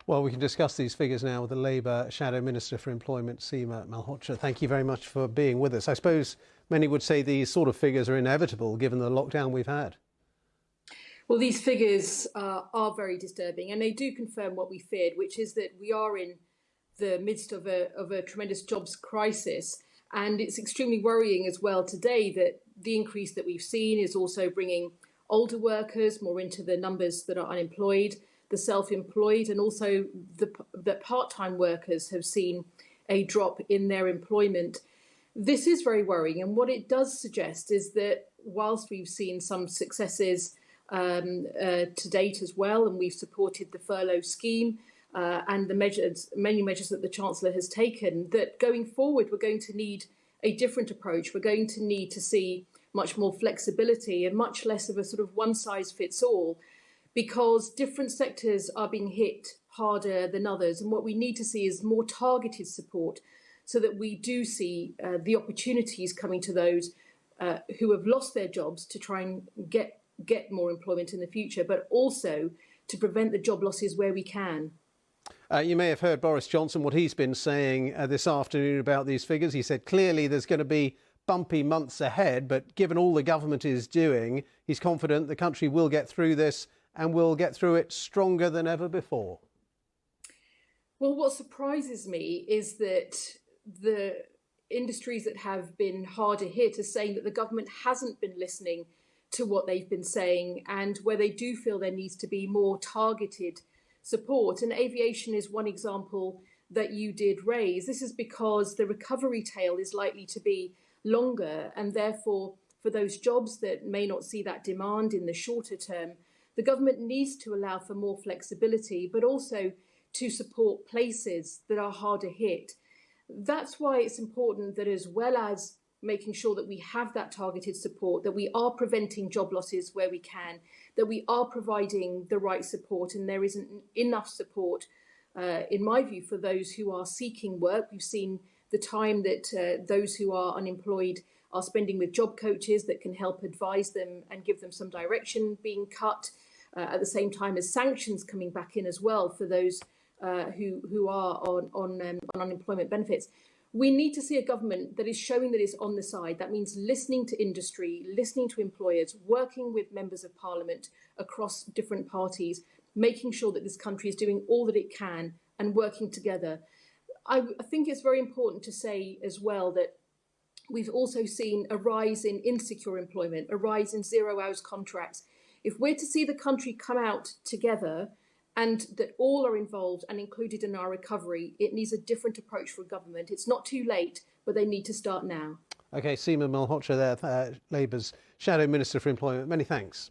Well, we can discuss these figures now with the Labour Shadow Minister for Employment, Seema Malhotra. Thank you very much for being with us. I suppose many would say these sort of figures are inevitable given the lockdown we've had. Well, these figures are very disturbing, and they do confirm what we feared, which is that we are in the midst of a tremendous jobs crisis. And it's extremely worrying as well today that the increase that we've seen is also bringing older workers more into the numbers that are unemployed, the self-employed, and also the part-time workers have seen a drop in their employment. This is very worrying. And what it does suggest is that whilst we've seen some successes to date as well, and we've supported the furlough scheme and the many measures that the Chancellor has taken, that going forward we're going to need a different approach. We're going to need to see much more flexibility and much less of a sort of one-size-fits-all, because different sectors are being hit harder than others. And what we need to see is more targeted support so that we do see the opportunities coming to those who have lost their jobs to try and get more employment in the future, but also to prevent the job losses where we can. You may have heard Boris Johnson, what he's been saying this afternoon about these figures. He said clearly there's going to be bumpy months ahead, but given all the government is doing, he's confident the country will get through this and will get through it stronger than ever before. Well, what surprises me is that the industries that have been harder hit are saying that the government hasn't been listening to what they've been saying, and where they do feel there needs to be more targeted support. And aviation is one example that you did raise. This is because the recovery tail is likely to be longer, and therefore for those jobs that may not see that demand in the shorter term, the government needs to allow for more flexibility, but also to support places that are harder hit. That's why it's important that, as well as making sure that we have that targeted support, that we are preventing job losses where we can, that we are providing the right support, and there isn't enough support, in my view, for those who are seeking work. We've seen the time that those who are unemployed are spending with job coaches that can help advise them and give them some direction being cut, at the same time as sanctions coming back in as well for those who are on unemployment benefits. We need to see a government that is showing that it's on the side. That means listening to industry, listening to employers, working with members of parliament across different parties, making sure that this country is doing all that it can and working together. I think it's very important to say as well that we've also seen a rise in insecure employment, a rise in 0 hours contracts. If we're to see the country come out together and that all are involved and included in our recovery, it needs a different approach for government. It's not too late, but they need to start now. OK, Seema Malhotra there, Labour's Shadow Minister for Employment. Many thanks.